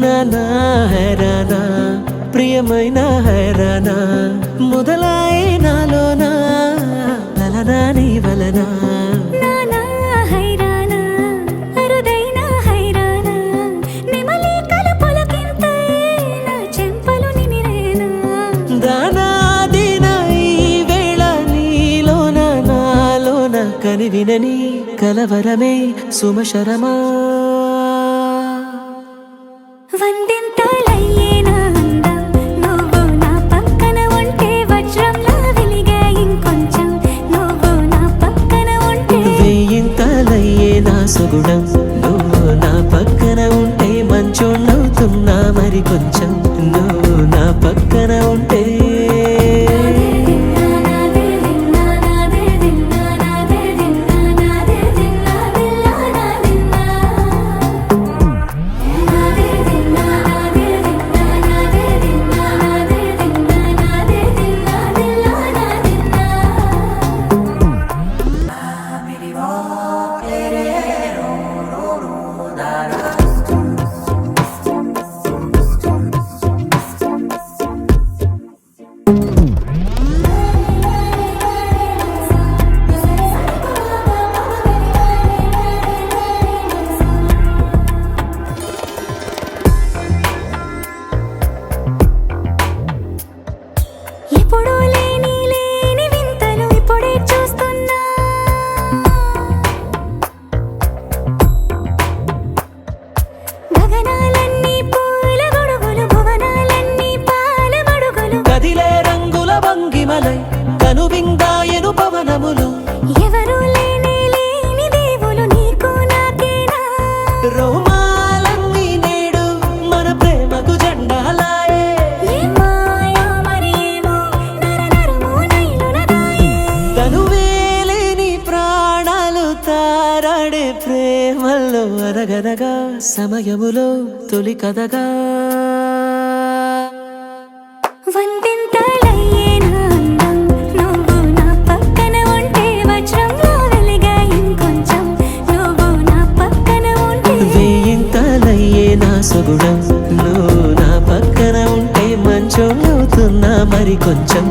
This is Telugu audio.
నానా హైరానా ప్రియమైన హైరానా మొదలై నాలోనా లలనా నీ వలనా నానా హైరానా అరుదైన హైరానా నెమలి కలుపులకింతై నా చెంపలు నిమిరేనా దానా దినా ఈ వేళ నీలోన నాలోన కనివినని కలవరమే సుమశరమా వందింతలయ్యేనా అందం నువ్వు నా పక్కన ఉంటే వజ్రంలా వెలిగే ఇంకొంచెం నువ్వు నా పక్కన ఉంటే వేయింతలయ్యే నా సుగుణం నువ్వు నా పక్కన ఉంటే మంచోళ్ళవుతున్నా మరి కొంచెం నువ్వు నా పక్కన ఉంటే ఎప్పుడూ లేని వింతలు ఇప్పుడే చూస్తున్నా గగనాలన్నీ పూల గొడుగులు భువనాలన్నీ పాల గొడుగులు కదిలే రంగుల భంగిమలై కనువిందాయను పవనములు ఎవరు లేని దేవులు నీకు నాకేనా రోమాలన్నీ నేడు మన ప్రేమకు జెండాలాయే ఏ మాయో మరి ఏమో నరనరము నైలునదాయే తనువేలేని ప్రాణాలు తారాడే ప్రేమల్లో అనగనగా సమయములో తొలి కథగా వందింతలయ్యేనా అందం నువ్వు నా పక్కన ఉంటే వజ్రంలా వెలిగే ఇంకొంచెం నువ్వు నా పక్కన ఉంటే వేయింతలయ్యే నా సుగుణం నువ్వు నా పక్కన ఉంటే మంచోళ్ళవుతున్నా మరి కొంచెం